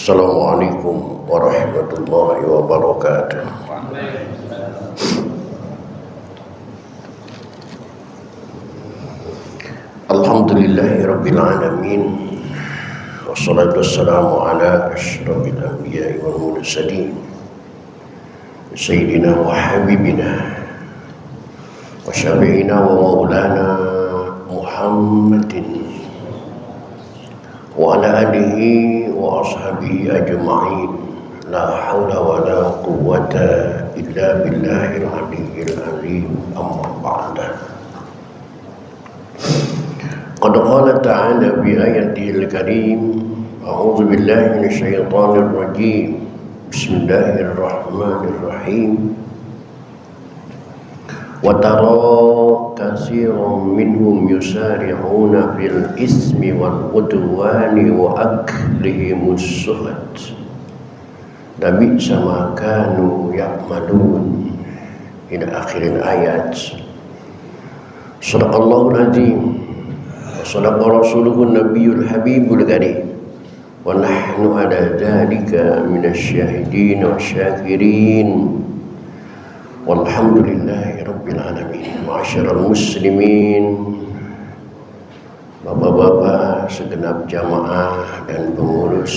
Assalamualaikum warahmatullahi wabarakatuh. Alhamdulillahi rabbil alamin. Wassalatu wassalamu ala asyrafil anbiya'i wal mursalin sayyidina wa habibina wa syafi'ina wa maulana Muhammadin wa ala alihi wa ashabihi ajma'in. La hawla wa la quwwata illa billahil aliyyil azim. Amma ba'da. Qad qala ta'ala bi ayatil karim. A'udzu billahi minasy syaithanir rajim. Bismillahirrahmanirrahim. Wa tara katsiran minhum yusari'una fil ismi wal udwani wa aklihimus suhad. Nabi sama kanu ya'malun ila akhir ayat. Sadaqallahul azim wa sadaqa rasuluhun nabiyul habibul karim wa nahnu ala dzalika minasyahidin wa syakirin. Walhamdulillahi rabbil alamin. Ma'asyiral muslimin, bapak-bapak, segenap jamaah dan pengurus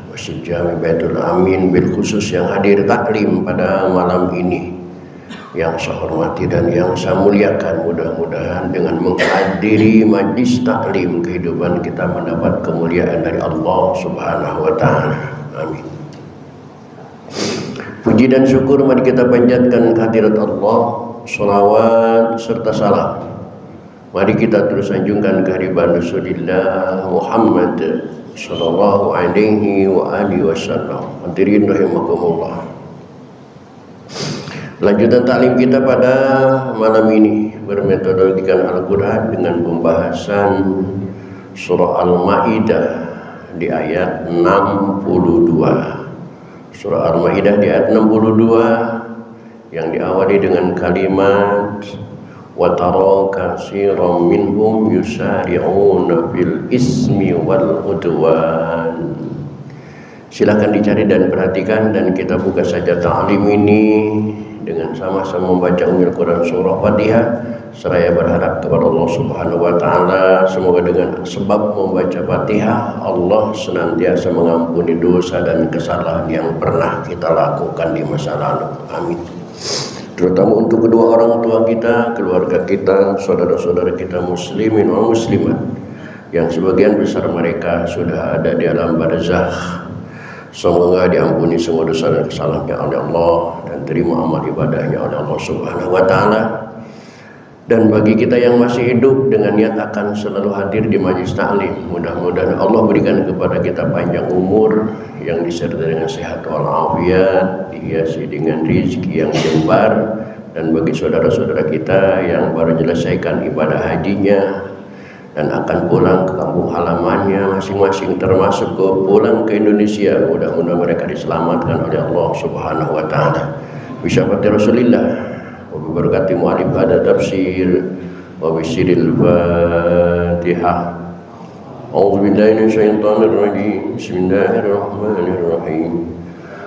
Masjid Jami Baitul Amin bil khusus yang hadir taklim pada malam ini, yang saya hormati dan yang saya muliakan. Mudah-mudahan dengan menghadiri majlis taklim kehidupan kita mendapat kemuliaan dari Allah Subhanahu wa taala. Amin. Puji dan syukur mari kita panjatkan kehadirat Allah, salawat serta salam mari kita terus anjungkan kehadiran Rasulullah Muhammad sallallahu alaihi wa alihi wasallam. Hadirin rahimakumullah. Lanjutan taklim kita pada malam ini bermetodologikan Al-Quran dengan pembahasan surah Al-Maidah di ayat 62. Surah Al-Maidah di ayat 62 yang diawali dengan kalimat wa tara katsiran minhum yusari'una fil ismi wal udwan. Silakan dicari dan perhatikan, dan kita buka saja ta'lim ini dengan sama-sama membaca Ummul Quran surah Fatihah. Seraya berharap kepada Allah Subhanahu wa taala semoga dengan sebab membaca Fatihah Allah senantiasa mengampuni dosa dan kesalahan yang pernah kita lakukan di masa lalu. Amin. Terutama untuk kedua orang tua kita, keluarga kita, saudara-saudara kita muslimin wa muslimat yang sebagian besar mereka sudah ada di alam barzakh. Semoga diampuni semua dosa dan kesalahannya oleh Allah dan terima amal ibadahnya oleh Allah Subhanahu wa taala. Dan bagi kita yang masih hidup dengan niat akan selalu hadir di majlis taklim, mudah-mudahan Allah berikan kepada kita panjang umur yang disertai dengan sehat walafiat, dihiasi dengan rezeki yang jembar. Dan bagi saudara-saudara kita yang baru menyelesaikan ibadah hajinya dan akan pulang ke kampung halamannya masing-masing, termasuk pulang ke Indonesia, mudah-mudahan mereka diselamatkan oleh Allah Subhanahu wa taala. Bisyafaati Rasulillah wa barakati mu'alif ada tafsir wa bisiril Fatihah. A'udzu billahi minasyaitonir rajim. Bismillahirrahmanirrahim.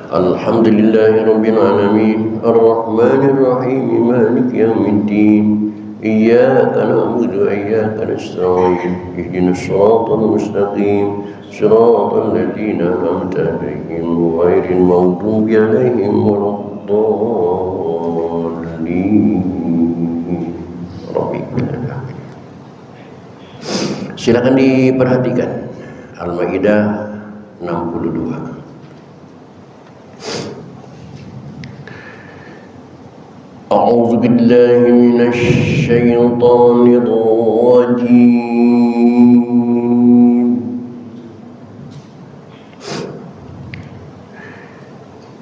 Alhamdulillahi rabbil alamin arrahmanir rahim maliki yaumiddin. Iyyaka na'budu wa iyyaka nasta'in. Ihdinas siratal mustaqim. Siratal ladzina an'amta 'alaihim ghairil maghdubi 'alaihim waladdallin. Silakan diperhatikan Al-Maidah 62. A'udzu billahi minasy syaithanir rajim.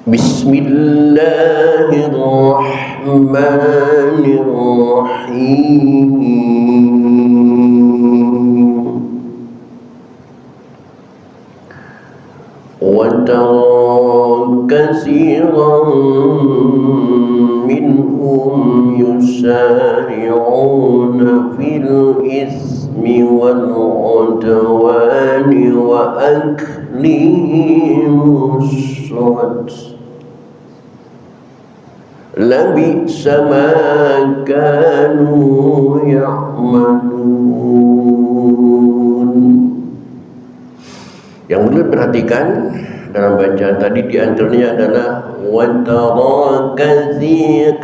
Bismillahirrahmanirrahim. Wa tara katsiran minhum منهم يسارعون في الإثم والعدوان وأكلهم السحت لبئس ما كانوا يعملون. Yang perlu perhatikan dalam bacaan tadi di antaranya adalah watara kasi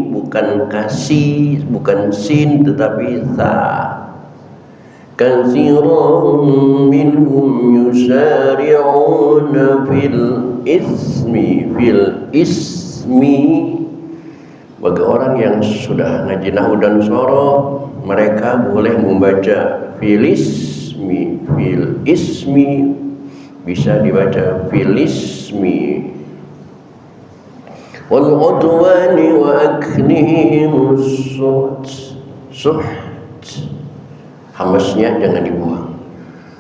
bukan kasi, bukan sin tetapi sa. Katsiran minhum yusari'una fil ismi bagi orang yang sudah ngaji nahwu dan shoroh, mereka boleh membaca fil ismi bisa dibaca fil ismi wal udwani wa aklihim suht hamasnya jangan dibuang.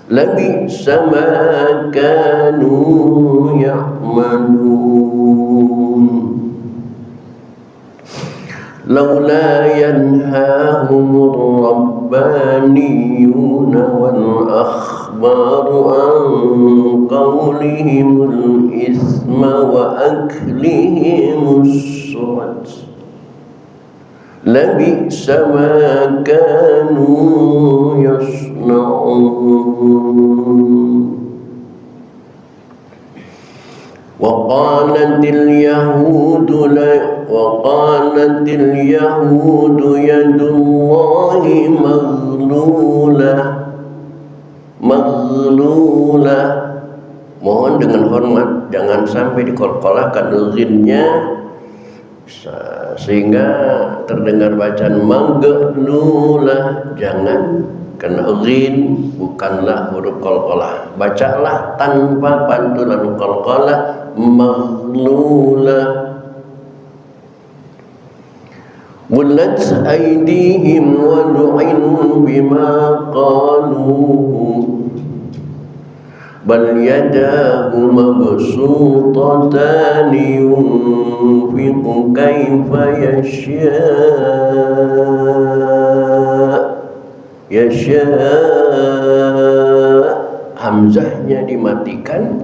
Labisa ma kanu ya'malun. Laula yanhahumur rabbaniyuna wal akhbaru an qawlihimul isma wa aklihimus suht labisa ma kanu yasna'un. وقالت اليهود يد الله مغلولة. Mohon dengan hormat jangan sampai dikolkolakan ghinnya sehingga terdengar bacaan maghlulah. Jangan, karena ghin bukanlah huruf qalqalah. Bacalah tanpa pantulan qalqalah maghlulah. Wallat aydihim wa lu'inu bima qalu bal yadahu mabsutatan yunfiqu kaifa yasha. Hamzahnya dimatikan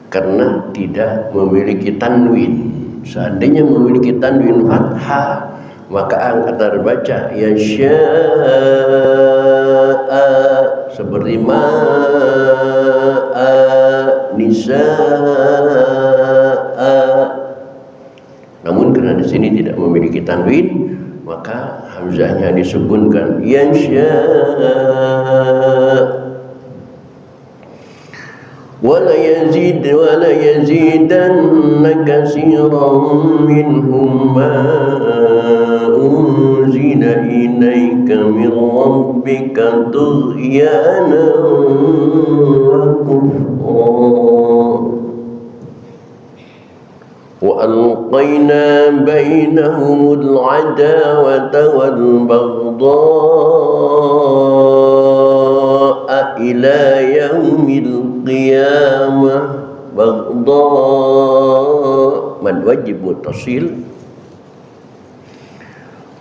karena tidak memiliki tanwin. Seandainya memiliki tanwin fathah maka akan terbaca yasha seperti nisaa. Namun karena di sini tidak memiliki tanwin maka hamzahnya disukunkan yasha. Wala yazidanna katsiran minhum ma unzila ilayka min rabbika tughyanan wa kufra. Wa alqayna bainahumul adawata wal baghdha'a ila yaumil qiyamah. Baghdha' mad wajib muttasil.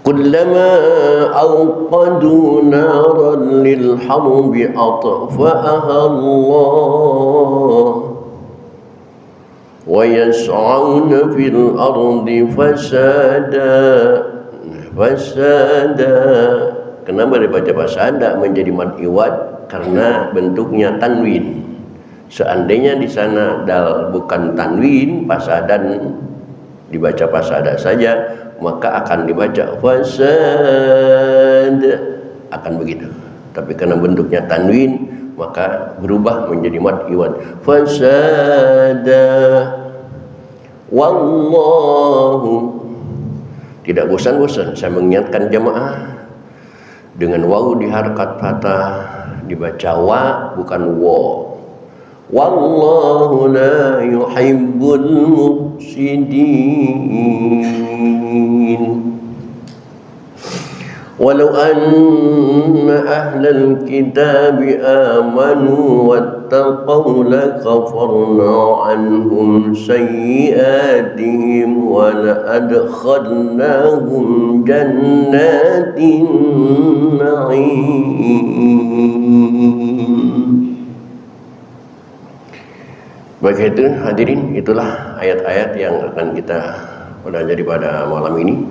Kullama awqadu naran lil harbi atfa'aha Allah wa yas'auna fil ardi fasada. Kenapa dibaca fasada menjadi mad iwad? Karena bentuknya tanwin. Seandainya di sana dal bukan tanwin, fasadan dibaca fasada saja, maka akan dibaca fasad, akan begitu. Tapi karena bentuknya tanwin maka berubah menjadi mad iwad. Fasada. Wallahu. Tidak bosan-bosan saya mengingatkan jamaah dengan waw di harakat fathah dibaca wa bukan wa. Wallahu la yuhibbul mufsidin. ولو أن أهل الكتاب آمنوا واتقوا لكفرنا عنهم سيئاتهم ولأدخلناهم جنات النعيم. Baik itu hadirin, itulah ayat-ayat yang akan kita pelajari pada malam ini.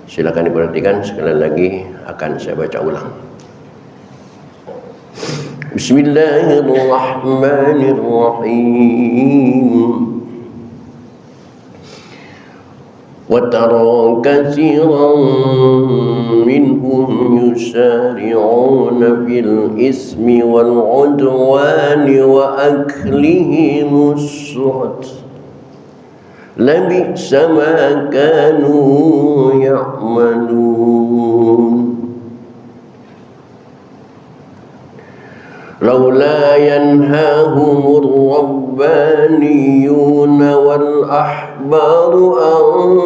Silakan diperhatikan, sekali lagi akan saya baca ulang. Bismillahirrahmanirrahim. وترى كثيرا منهم يسارعون في الإثم والعدوان وأكلهم السحت لبئس ما كانوا يعملون لولا ينهاهم الربانيون والأحبار عن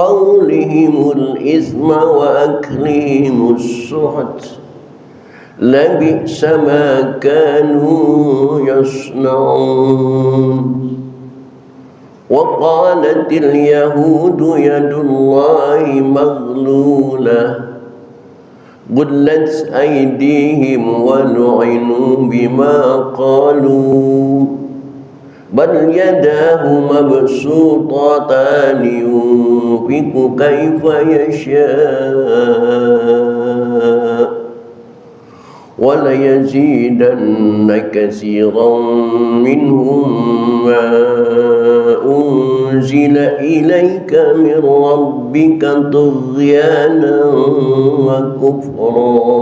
قولهم الإثم وأكلهم السحت لبئس ما كانوا يصنعون وقالت اليهود يد الله مغلولة غلت أيديهم ولعنوا بما قالوا بل يداه مبسوطتان ينفق كيف يشاء وليزيدن كثيرا منهم ما أنزل إليك من ربك طغيانا وكفرا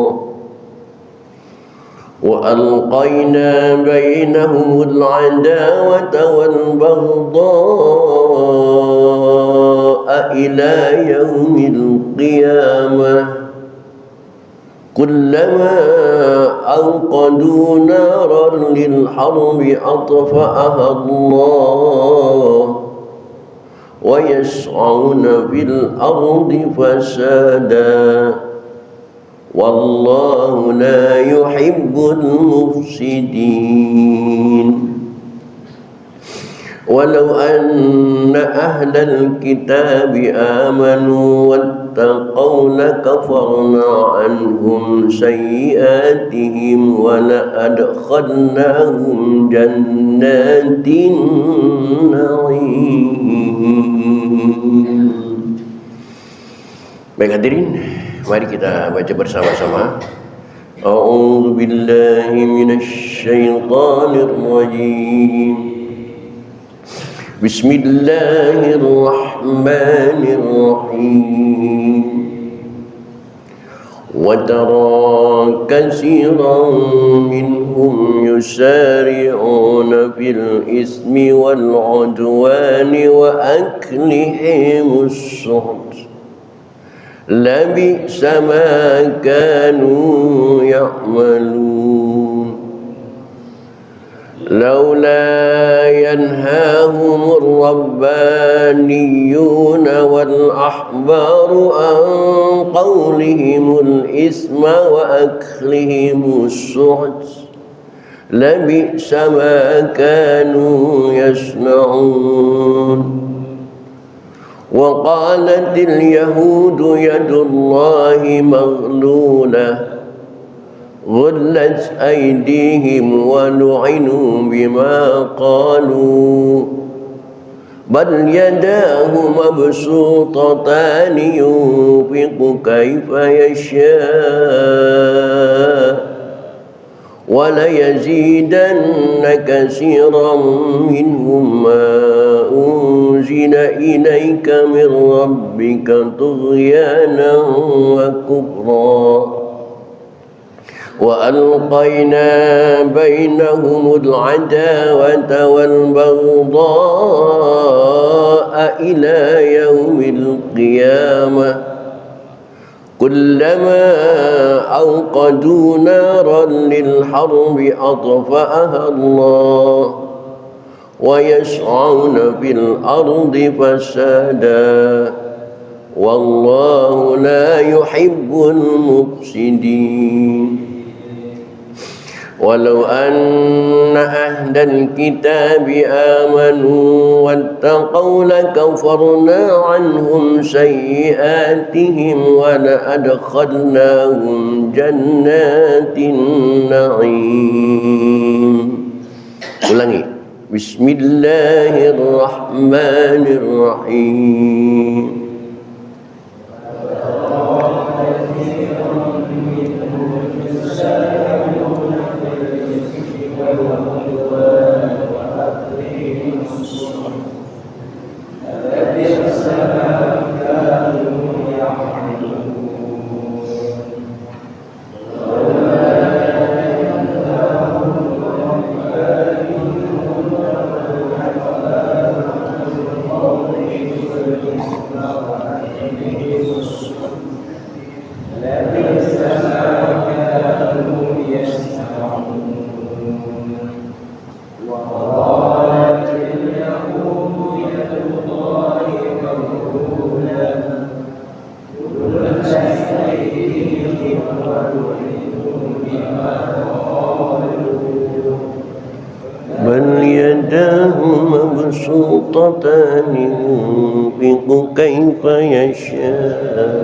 وألقينا بينهم العداوة والبغضاء إلى يوم القيامة كلما أوقدوا نارا للحرب أطفأها الله ويسعون في الأرض فسادا والله لا يحب المفسدين ولو أن أهل الكتاب آمنوا واتقوا لكفرنا عنهم سيئاتهم ولأدخلناهم جنات النعيم. Baik hadirin, mari kita baca bersama-sama. A'udzu billahi minasy syaithanir rajim. Bismillahirrahmanirrahim. وترى كثيرا منهم يسارعون في الإثم والعدوان وأكلهم السحت لبئس ما كانوا يعملون لولا ينهاهم الربانيون والأحبار عن قولهم الإثم وأكلهم السحت لبئس ما كانوا يصنعون وقالت اليهود يد الله مغلولة غلت أيديهم ولعنوا بما قالوا بل يداه مبسوطتان ينفق كيف يشاء وليزيدن كثيرا منهم ما أنزل إليك من ربك طغيانا وكفرا وألقينا بينهم العداوة والبغضاء إلى يوم القيامة كلما أوقدوا نارا للحرب أطفأها الله ويسعون في الأرض فسادا والله لا يحب المفسدين ولو أن أهل الكتاب آمنوا واتقوا لكفرنا عنهم سيئاتهم ولأدخلناهم جنات النعيم. Ulangi. Bismillahirrahmanirrahim. بل يداه مبسوطتان ينفق كيف يشاء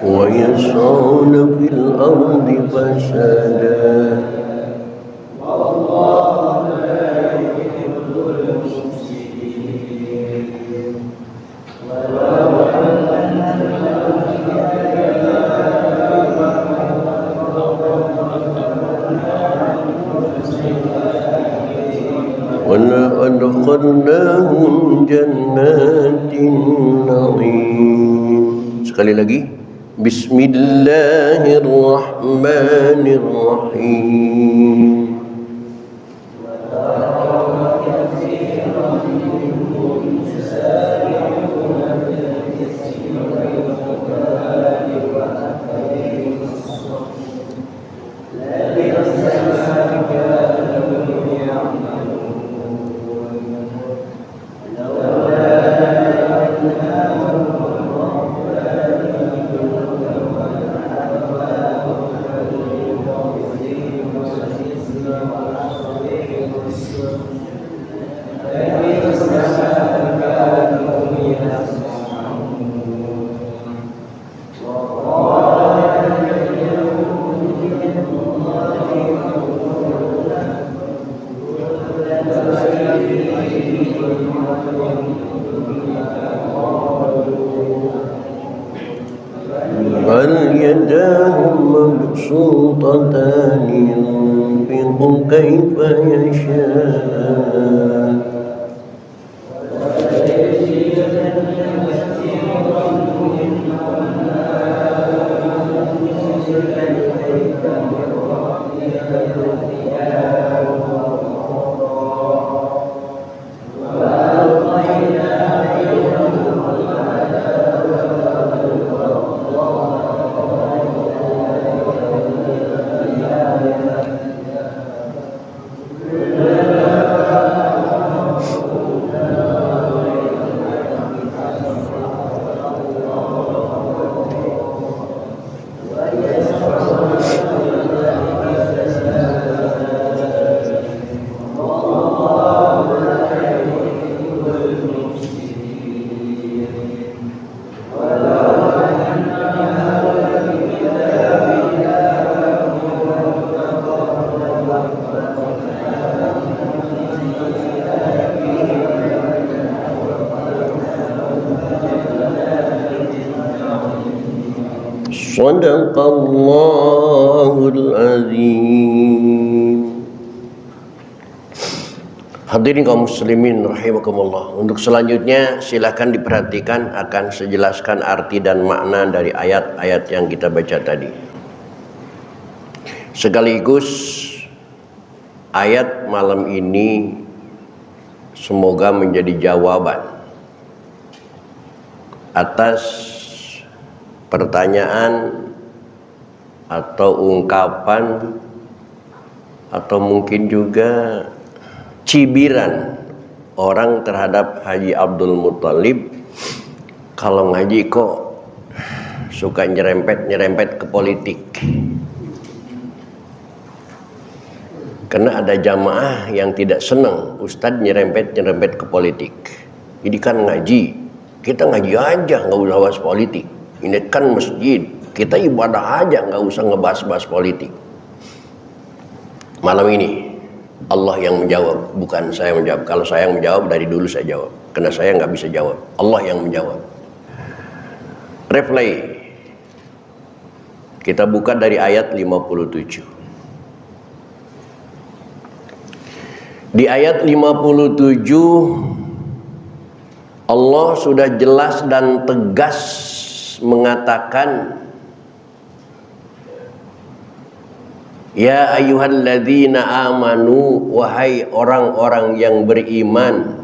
ويسعون في الأرض فسادا والله لا يحب المفسدين ولو ولأدخلناهم جنات النعيم. Sekali lagi. Bismillahirrahmanirrahim. بل يداه مبسوطتان ينفق كيف يشاء Sadaqallahul azim. Hadirin kaum muslimin rahimakumullah. Untuk selanjutnya silakan diperhatikan, akan saya jelaskan arti dan makna dari ayat-ayat yang kita baca tadi. Sekaligus ayat malam ini semoga menjadi jawaban atas pertanyaan atau ungkapan atau mungkin juga cibiran orang terhadap Haji Abdul Muthalib, kalau ngaji kok suka nyerempet ke politik. Karena ada jamaah yang tidak senang Ustadz nyerempet ke politik. Ini kan ngaji, kita ngaji aja, nggak usah bahas politik. Ini kan masjid, kita ibadah aja, nggak usah ngebahas-bahas politik. Malam ini Allah yang menjawab, bukan saya menjawab. Kalau saya yang menjawab, dari dulu saya jawab. Karena saya nggak bisa jawab, Allah yang menjawab. Replay. Kita buka dari ayat 57. Di ayat 57 Allah sudah jelas dan tegas mengatakan, ya ayyuhalladzina amanu, wahai orang-orang yang beriman,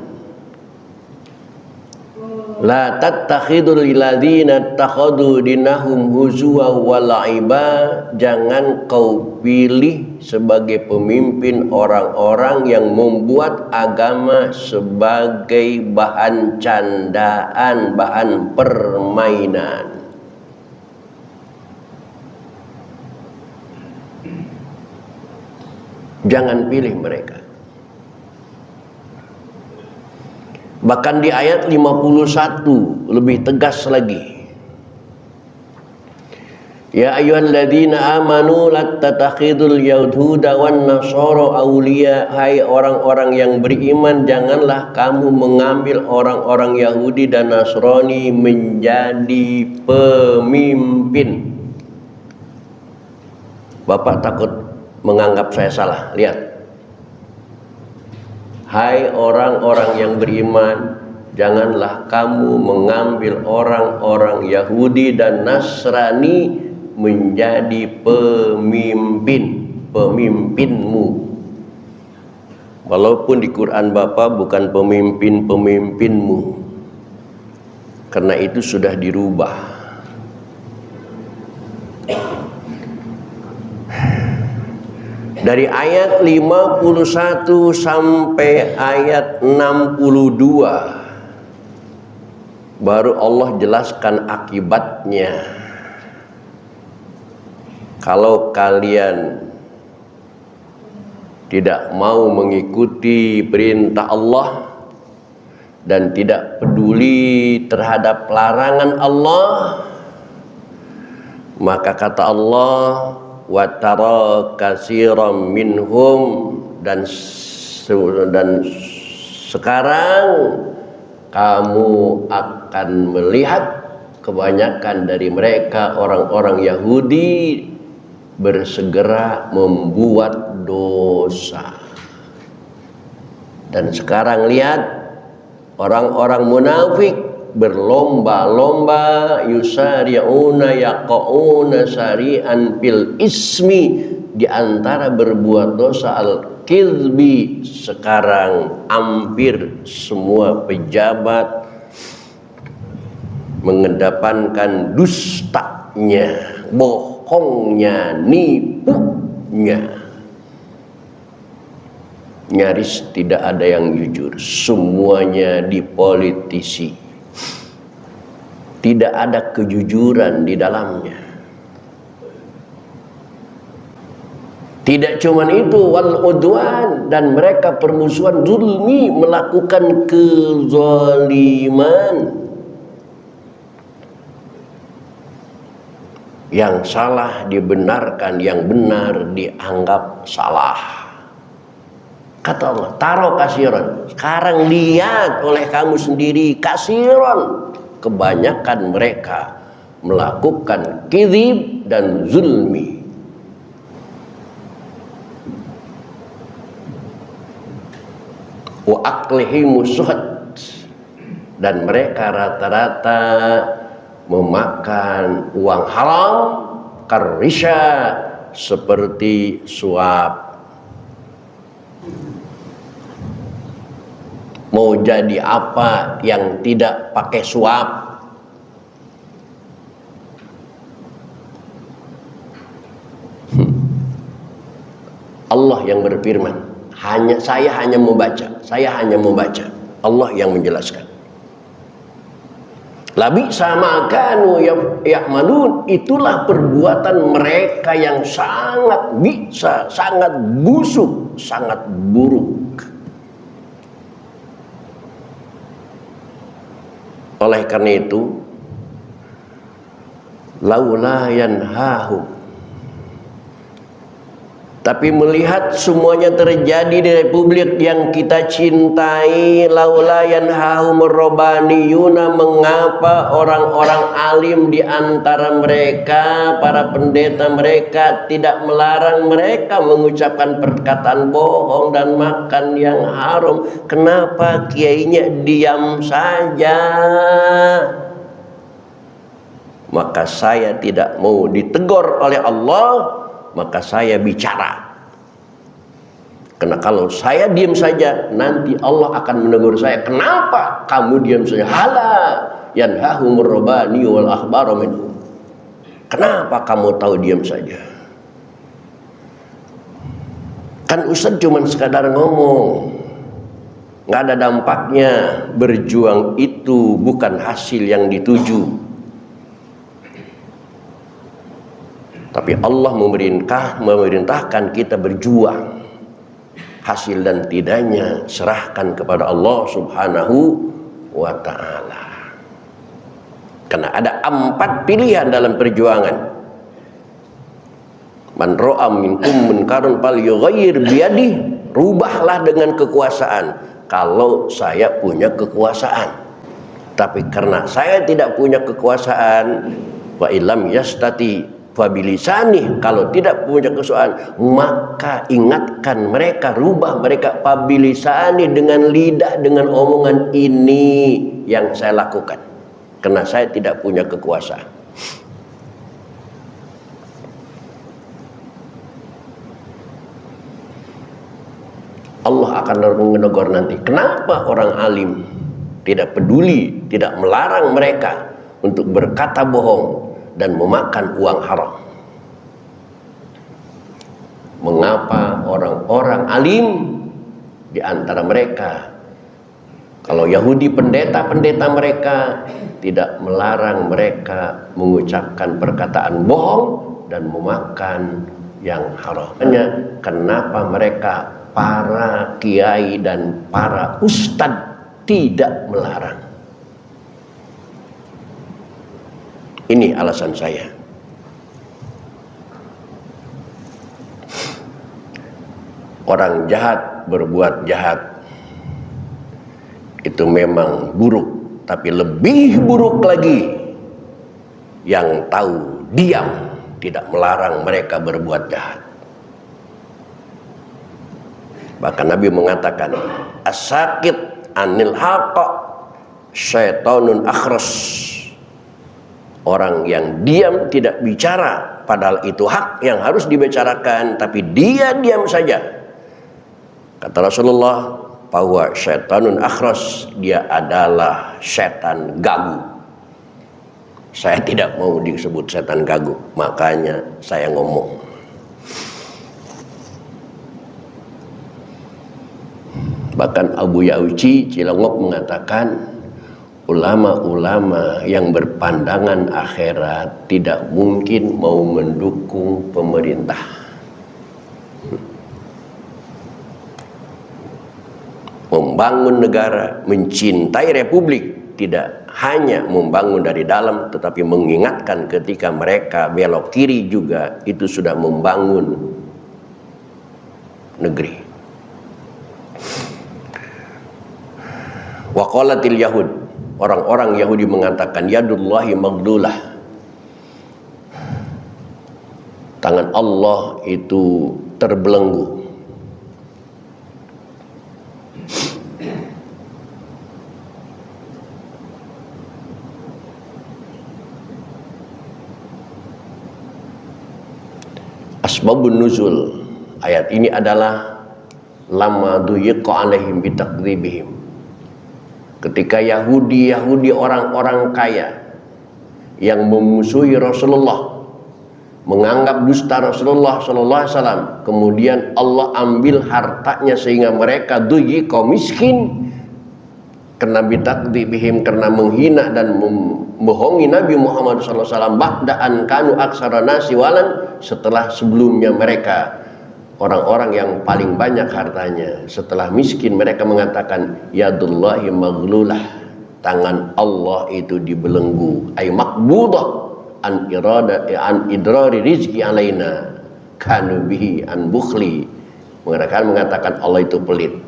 la tattakhidul ladzina takhadu dinahum huzwa wa la'iba, jangan kau pilih sebagai pemimpin orang-orang yang membuat agama sebagai bahan candaan, bahan permainan. Jangan pilih mereka. Bahkan di ayat 51 lebih tegas lagi. Ya ayyuhalladzina amanu la tattakhidul yahuda wan nasara awliya, hai orang-orang yang beriman, janganlah kamu mengambil orang-orang Yahudi dan Nasrani menjadi pemimpin. Bapak takut menganggap saya salah. Lihat, hai orang-orang yang beriman, janganlah kamu mengambil orang-orang Yahudi dan Nasrani menjadi pemimpinmu. Walaupun di Quran Bapak bukan pemimpinmu, karena itu sudah dirubah. Dari ayat 51 sampai ayat 62 baru Allah jelaskan akibatnya. Kalau kalian tidak mau mengikuti perintah Allah dan tidak peduli terhadap larangan Allah, maka kata Allah, wa tara katsiran minhum, dan sekarang kamu akan melihat kebanyakan dari mereka orang-orang Yahudi bersegera membuat dosa. Dan sekarang lihat orang-orang munafik berlomba-lomba, yusari'una yaqauna sari'an fil ismi, di antara berbuat dosa al-kizbi. Sekarang hampir semua pejabat mengedepankan dustanya, bohongnya, nipunya. Nyaris tidak ada yang jujur, semuanya dipolitisi. Tidak ada kejujuran di dalamnya. Tidak cuma itu, wal udwan, dan mereka permusuhan, zulmi, melakukan kezaliman. Yang salah dibenarkan, yang benar dianggap salah. Kata Allah, taro kasiron. Sekarang lihat oleh kamu sendiri, kasiron, kebanyakan mereka melakukan kizib dan zulmi. wa aklihimus suhud, dan mereka rata-rata memakan uang haram, karisya, seperti suap. Mau jadi apa yang tidak pakai suap? Allah yang berfirman, saya hanya membaca, Allah yang menjelaskan. Labi sama kanu ya'malun, itulah perbuatan mereka yang sangat bisa, sangat busuk, sangat buruk. Oleh karena itu, laula yanhahum, tapi melihat semuanya terjadi di republik yang kita cintai, laula yanhahum rabbaniyuna, mengapa orang-orang alim di antara mereka, para pendeta mereka, tidak melarang mereka mengucapkan perkataan bohong dan makan yang haram? Kenapa kiainya diam saja? Maka saya tidak mau ditegur oleh Allah, maka saya bicara. Karena kalau saya diam saja, nanti Allah akan menegur saya. Kenapa kamu diam saja? Hala yanhahumur rabbani wal ahbaru minhum. Kenapa kamu tahu diam saja? Kan Ustaz cuma sekadar ngomong, nggak ada dampaknya. Berjuang itu bukan hasil yang dituju, tapi Allah memerintahkan kita berjuang. Hasil dan tidaknya serahkan kepada Allah Subhanahu wa ta'ala. Karena ada 4 pilihan dalam perjuangan. Man ra'a minkum munkaran falyughayyir biyadihi, rubahlah dengan kekuasaan. Kalau saya punya kekuasaan. Tapi karena saya tidak punya kekuasaan, wa illam yastati fabilisani, kalau tidak punya kekuasaan, maka ingatkan mereka, rubah mereka fabilisani, dengan lidah, dengan omongan. Ini yang saya lakukan karena saya tidak punya kekuasaan. Allah akan menegur nanti. Kenapa orang alim tidak peduli, tidak melarang mereka untuk berkata bohong dan memakan uang haram? Mengapa orang-orang alim di antara mereka, kalau Yahudi pendeta-pendeta mereka tidak melarang mereka mengucapkan perkataan bohong dan memakan yang haram? Kenapa mereka, para kiai dan para ustadz, tidak melarang? Ini alasan saya. Orang jahat berbuat jahat itu memang buruk, tapi lebih buruk lagi yang tahu diam, tidak melarang mereka berbuat jahat. Bahkan Nabi mengatakan, as-sakit anil haqq syaitanun akhras. Orang yang diam tidak bicara, padahal itu hak yang harus dibicarakan, tapi dia diam saja. Kata Rasulullah, bahwa syaitanun akhras, dia adalah setan gagu. Saya tidak mau disebut setan gagu, makanya saya ngomong. Bahkan Abu Ya'uci Cilongok mengatakan, ulama-ulama yang berpandangan akhirat tidak mungkin mau mendukung pemerintah. Membangun negara, mencintai republik, tidak hanya membangun dari dalam, tetapi mengingatkan ketika mereka belok kiri juga, itu sudah membangun negeri. Wa qalatil yahud, orang-orang Yahudi mengatakan, yadullahi magdulah, tangan Allah itu terbelenggu. Asbabun nuzul ayat ini adalah lama duyiqa alaihim bitakdzibihim. Ketika Yahudi orang-orang kaya yang memusuhi Rasulullah, menganggap dusta Rasulullah sallallahu alaihi wasallam, kemudian Allah ambil hartanya sehingga mereka duyiqa miskin karena bitakdzibihim, karena menghina dan membohongi Nabi Muhammad sallallahu alaihi wasallam, ba'da an kanu aksara nasi walan, setelah sebelumnya mereka orang-orang yang paling banyak hartanya. Setelah miskin mereka mengatakan yadullahi maghlulah, tangan Allah itu dibelenggu, ay maqbudah an idrari rizki alaina kanu bihi an bukhli. Mengatakan Allah itu pelit.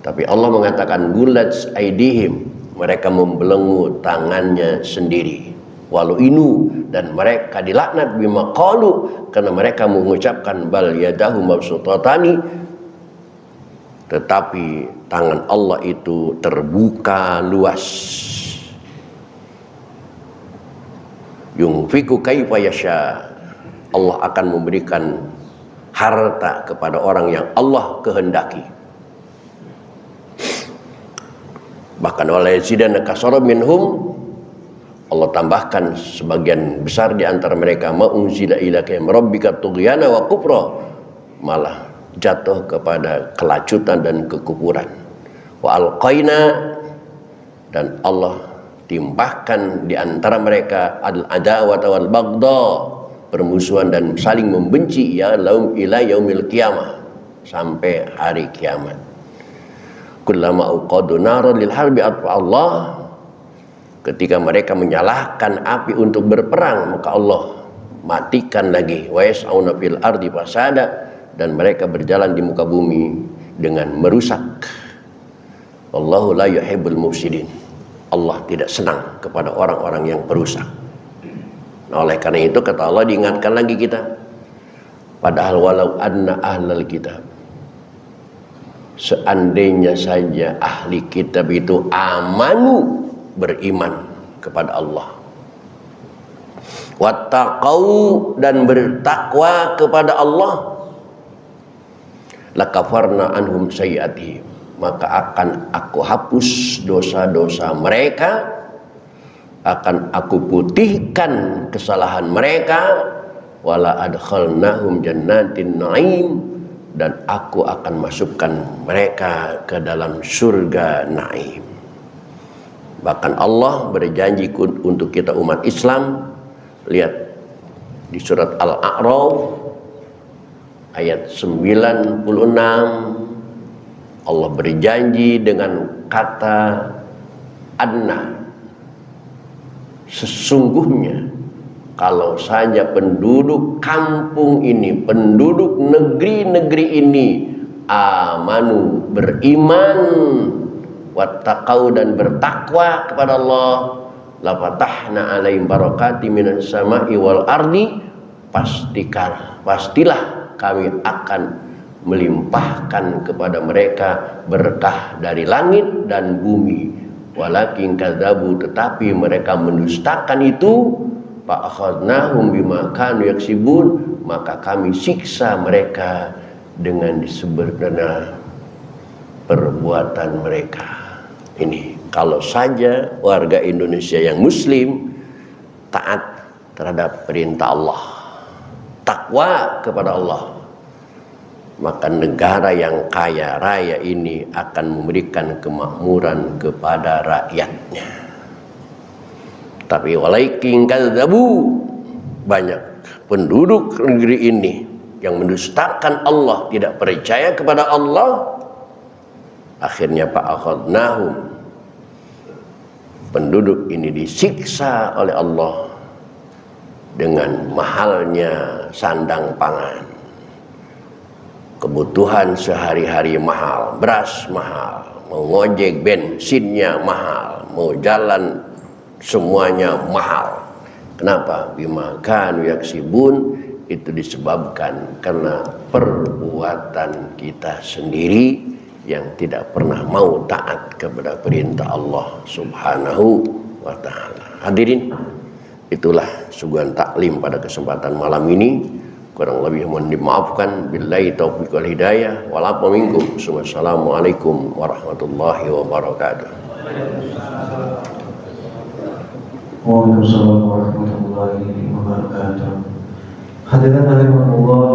Tapi Allah mengatakan gulat aidihim, mereka membelenggu tangannya sendiri. Walau inu, dan mereka dilaknat bima qalu, karena mereka mengucapkan bal yadahu mabsutatani, tetapi tangan Allah itu terbuka luas. Yunfiku kaifa yasha, Allah akan memberikan harta kepada orang yang Allah kehendaki. Bahkan oleh zidan kasara minhum, Allah tambahkan sebagian besar di antara mereka ma'unzila ilaka rabbika tughyana wa kufra, malah jatuh kepada kelacutan dan kekufuran. Wa alqaina, dan Allah timbahkan di antara mereka al-adawata wal baghdha, permusuhan dan saling membenci, ya laum ila yaumil qiyamah, sampai hari kiamat. Kullama uqadu naran lil harbi atfa Allah, ketika mereka menyalakan api untuk berperang, maka Allah matikan lagi. Wa yas'auna fil ardi fasada, dan mereka berjalan di muka bumi dengan merusak. Wallahu la yuhibbul mufsidin, Allah tidak senang kepada orang-orang yang perusak. Nah, oleh karena itu kata Allah, diingatkan lagi kita, padahal walau anna ahlal kitab, seandainya saja ahli kitab itu amanu, beriman kepada Allah, wattaqau, dan bertakwa kepada Allah, lakafarna anhum sayyi'atihim, maka akan aku hapus dosa-dosa mereka, akan aku putihkan kesalahan mereka, wala adkhalnahum jannatin na'im, dan aku akan masukkan mereka ke dalam surga naim. Bahkan Allah berjanji untuk kita umat Islam. Lihat di surat Al-A'raf ayat 96, Allah berjanji dengan kata anna, sesungguhnya kalau saja penduduk kampung ini, penduduk negeri-negeri ini, amanu, beriman, wattaqau, dan bertakwa kepada Allah, la fatahna alaihim barakati minas sama'i wal ardi, pastilah kami akan melimpahkan kepada mereka berkah dari langit dan bumi. Walakin kadzabu, tetapi mereka mendustakan itu, fa akhadnahum bima kanu yaksibun, maka kami siksa mereka dengan disebutnya perbuatan mereka. Ini kalau saja warga Indonesia yang muslim taat terhadap perintah Allah, takwa kepada Allah, maka negara yang kaya raya ini akan memberikan kemakmuran kepada rakyatnya. Tapi walaikin kadzabu, banyak penduduk negeri ini yang mendustakan Allah, tidak percaya kepada Allah, akhirnya fa'akhadnahum, penduduk ini disiksa oleh Allah dengan mahalnya sandang pangan. Kebutuhan sehari-hari mahal, beras mahal, mau ngojek bensinnya mahal, mau jalan semuanya mahal. Kenapa? Bima kanu yaksibun, itu disebabkan karena perbuatan kita sendiri yang tidak pernah mau taat kepada perintah Allah Subhanahu wa ta'ala. Hadirin, itulah suguhan taklim pada kesempatan malam ini. kurang lebih mohon dimaafkan. Billahi taufiq wal hidayah. Walaupun minkum. Wassalamualaikum warahmatullahi wabarakatuh. Waalaikumsalam warahmatullahi wabarakatuh. Hadirin rahimahullah,